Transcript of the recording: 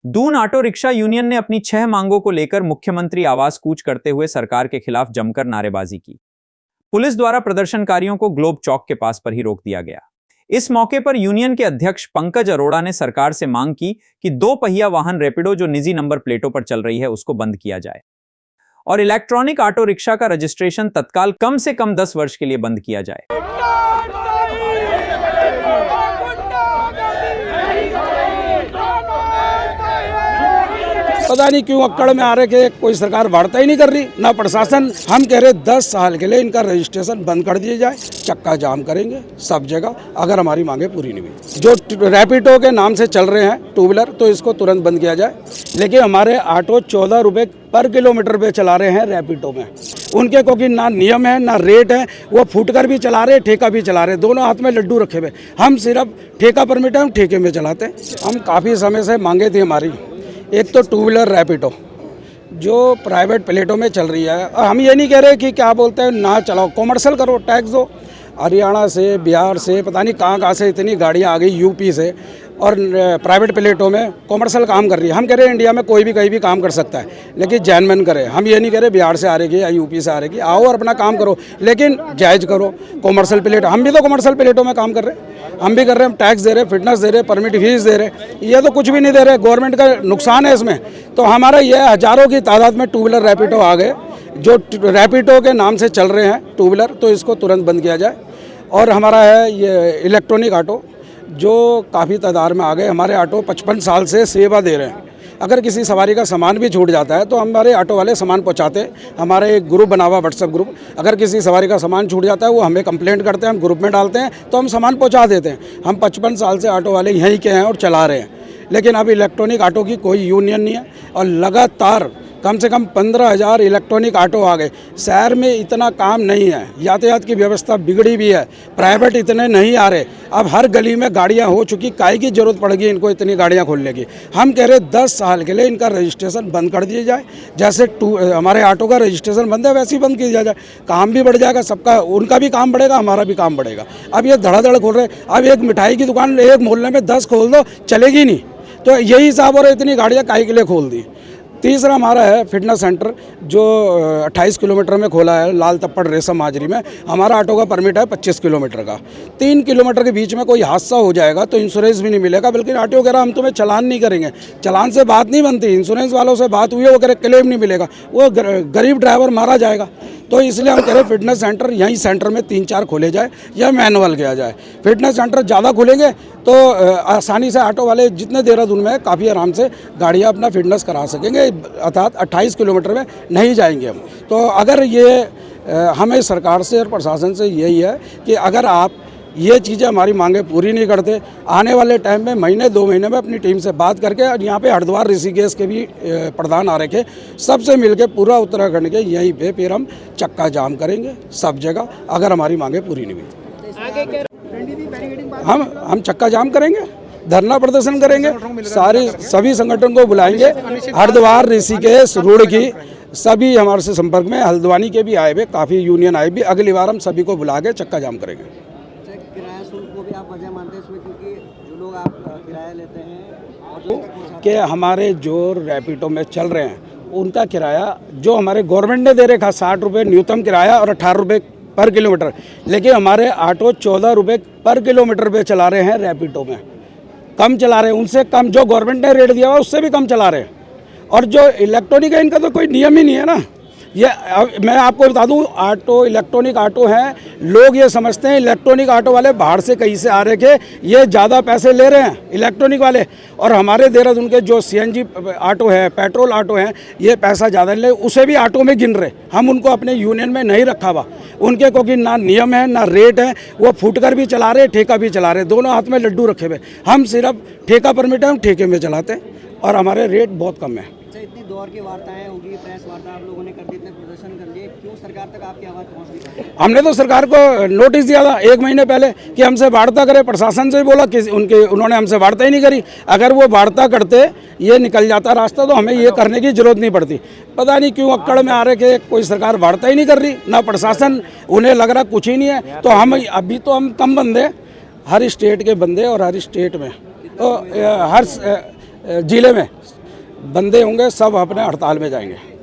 Doon auto rickshaw union ने अपनी 6 मांगों को लेकर मुख्यमंत्री आवास कूच करते हुए सरकार के खिलाफ जमकर नारेबाजी की। पुलिस द्वारा प्रदर्शनकारियों को ग्लोब चौक के पास पर ही रोक दिया गया। इस मौके पर यूनियन के अध्यक्ष पंकज अरोड़ा ने सरकार से मांग की कि 2 पहिया वाहन रैपिडो जो निजी नंबर प्लेटों पर चल रही है उसको बंद किया जाए और इलेक्ट्रॉनिक ऑटो रिक्शा का रजिस्ट्रेशन तत्काल कम से कम 10 वर्ष के लिए बंद किया जाए। पता नहीं क्यों अक्कड़ में आ रहे कि कोई सरकार वार्ता ही नहीं कर रही, ना प्रशासन। हम कह रहे 10 साल के लिए इनका रजिस्ट्रेशन बंद कर दिया जाए। चक्का जाम करेंगे सब जगह अगर हमारी मांगे पूरी नहीं हुई। जो रैपिडो के नाम से चल रहे हैं टू व्हीलर, तो इसको तुरंत बंद किया जाए। लेकिन हमारे ऑटो 14 रुपये पर किलोमीटर पे चला रहे हैं रैपिडो में। उनके क्योंकि ना नियम है ना रेट है, वो फुटकर भी चला रहे, ठेका भी चला रहे, दोनों हाथ में लड्डू रखे हुए। हम सिर्फ ठेका परमिट है, हम ठेके में चलाते हैं। हम काफ़ी समय से मांगे थी हमारी, एक तो टू व्हीलर रैपिडो जो प्राइवेट प्लेटों में चल रही है। और हम ये नहीं कह रहे कि क्या बोलते हैं ना चलाओ, कॉमर्शियल करो, टैक्स दो। हरियाणा से, बिहार से, पता नहीं कहाँ से इतनी गाड़ियाँ आ गई, यूपी से, और प्राइवेट प्लेटों में कॉमर्शियल काम कर रही है। हम कह रहे हैं इंडिया में कोई भी कहीं भी काम कर सकता है, लेकिन जेन्युइन करे। हम ये नहीं कह रहे बिहार से आ रही है या यूपी से आ रही है, आओ और अपना काम करो, लेकिन जायज़ करो। कॉमर्शियल प्लेट, हम भी तो कॉमर्शियल प्लेटों में काम कर रहे हैं, हम भी कर रहे हैं। हम टैक्स दे रहे, फिटनेस दे रहे, परमिट फीस दे रहे, ये तो कुछ भी नहीं दे रहे। गवर्नमेंट का नुकसान है इसमें। तो हमारा ये हज़ारों की तादाद में टू व्हीलर रैपिडो आ गए, जो रैपिडो के नाम से चल रहे हैं टू व्हीलर, तो इसको तुरंत बंद किया जाए। और हमारा है ये इलेक्ट्रॉनिक ऑटो जो काफ़ी तादाद में आ गए। हमारे ऑटो 55 साल से सेवा दे रहे हैं। अगर किसी सवारी का सामान भी छूट जाता है तो हमारे ऑटो वाले सामान पहुंचाते हैं। हमारे एक ग्रुप बना हुआ, व्हाट्सएप ग्रुप, अगर किसी सवारी का सामान छूट जाता है वो हमें कंप्लेंट करते हैं, हम ग्रुप में डालते हैं, तो हम सामान पहुंचा देते हैं। हम 55 साल से ऑटो वाले यहीं के हैं और चला रहे हैं। लेकिन अब इलेक्ट्रॉनिक ऑटो की कोई यूनियन नहीं है और लगातार कम से कम 15,000 इलेक्ट्रॉनिक ऑटो आ गए। शहर में इतना काम नहीं है, यातायात की व्यवस्था बिगड़ी भी है, प्राइवेट इतने नहीं आ रहे। अब हर गली में गाड़ियां हो चुकी, काहे की जरूरत पड़ेगी इनको इतनी गाड़ियां खोलने की। हम कह रहे 10 साल के लिए इनका रजिस्ट्रेशन बंद कर दिया जाए। जैसे हमारे ऑटो का रजिस्ट्रेशन बंद है वैसे ही बंद किया जाए। काम भी बढ़ जाएगा सबका, उनका भी काम बढ़ेगा, हमारा भी काम बढ़ेगा। अब ये धड़ाधड़ खोल रहे। अब एक मिठाई की दुकान एक मोहल्ले में 10 खोल दो, चलेगी नहीं। तो यही हिसाब हो रहा है, इतनी गाड़ियाँ काहे के लिए खोल दी। तीसरा हमारा है फिटनेस सेंटर जो 28 किलोमीटर में खोला है, लाल तप्पड़ रेशम माजरी में। हमारा ऑटो का परमिट है 25 किलोमीटर का। 3 किलोमीटर के बीच में कोई हादसा हो जाएगा तो इंश्योरेंस भी नहीं मिलेगा, बल्कि ऑटो कह रहा हम तुम्हें चालान नहीं करेंगे। चालान से बात नहीं बनती, इंश्योरेंस वालों से बात हुई है, वो कह रहे क्लेम नहीं मिलेगा, वो गरीब ड्राइवर मारा जाएगा। तो इसलिए हम कह रहे फिटनेस सेंटर यहीं सेंटर में 3-4 खोले जाए या मैनुअल किया जाए। फिटनेस सेंटर ज़्यादा खुलेंगे तो आसानी से ऑटो वाले जितने देहरादून में काफ़ी आराम से गाड़ियाँ अपना फिटनेस करा सकेंगे, अर्थात 28 किलोमीटर में नहीं जाएंगे हम। तो अगर ये हमें सरकार से और प्रशासन से यही है कि अगर आप ये चीज़ें हमारी मांगे पूरी नहीं करते, आने वाले टाइम में महीने 2 महीने में अपनी टीम से बात करके, और यहाँ पे हरिद्वार ऋषिकेश के भी प्रधान आ रखे, सबसे मिलके पूरा उत्तराखंड के यहीं पे फिर हम चक्का जाम करेंगे सब जगह अगर हमारी मांगे पूरी नहीं हुई। हम चक्का जाम करेंगे, धरना प्रदर्शन करेंगे, सभी संगठन को बुलाएंगे। हरिद्वार ऋषिकेश रुड़की सभी हमारे से संपर्क में, हल्द्वानी के भी आए हुए, काफ़ी यूनियन आए भी। अगली बार हम सभी को बुला के चक्का जाम करेंगे। किराया शुल्क को भी आप वजह मानते हैं इसमें, क्योंकि जो लोग आप किराया लेते हैं और कि हमारे जो रैपिडो में चल रहे हैं उनका किराया जो हमारे गवर्नमेंट ने दे रखा 60 रुपये न्यूनतम किराया और 18 रुपये पर किलोमीटर, लेकिन हमारे ऑटो 14 रुपये पर किलोमीटर पे चला रहे हैं रैपिडो में। कम चला रहे हैं, उनसे कम जो गवर्नमेंट ने रेट दिया हुआ उससे भी कम चला रहे हैं। और जो इलेक्ट्रॉनिक है इनका तो कोई नियम ही नहीं है ना। ये मैं आपको बता दूं, ऑटो इलेक्ट्रॉनिक ऑटो हैं, लोग ये समझते हैं इलेक्ट्रॉनिक ऑटो वाले बाहर से कहीं से आ रहे थे, ये ज़्यादा पैसे ले रहे हैं इलेक्ट्रॉनिक वाले। और हमारे देहरादून के जो CNG ऑटो है, पेट्रोल ऑटो हैं, ये पैसा ज़्यादा ले, उसे भी ऑटो में गिन रहे। हम उनको अपने यूनियन में नहीं रखा हुआ, उनके क्योंकि ना नियम है ना रेट है, वो फुटकर भी चला रहे, ठेका भी चला रहे, दोनों हाथ में लड्डू रखे हुए। हम सिर्फ ठेका परमिट है, हम ठेके में चलाते हैं और हमारे रेट बहुत कम है। इतनी दौर की वार्ताएं होगी, प्रेस वार्ता आप लोगों ने कर दी, इतने प्रदर्शन कर लिए, क्यों सरकार तक आपकी आवाज़ पहुंच रही है? हमने तो सरकार को नोटिस दिया था 1 महीने पहले कि हमसे वार्ता करे। प्रशासन से बोला कि उन्होंने हमसे वार्ता ही नहीं करी। अगर वो वार्ता करते, ये निकल जाता रास्ता, तो हमें ये करने की जरूरत नहीं पड़ती। पता नहीं क्यों अक्कड़ में आ रहे कि कोई सरकार वार्ता ही नहीं कर रही, ना प्रशासन, उन्हें लग रहा कुछ ही नहीं है। तो हम अभी तो हम कम बंदे, हर स्टेट के बंदे, और हर स्टेट में तो जिले में बंदे होंगे सब अपने हड़ताल में जाएंगे।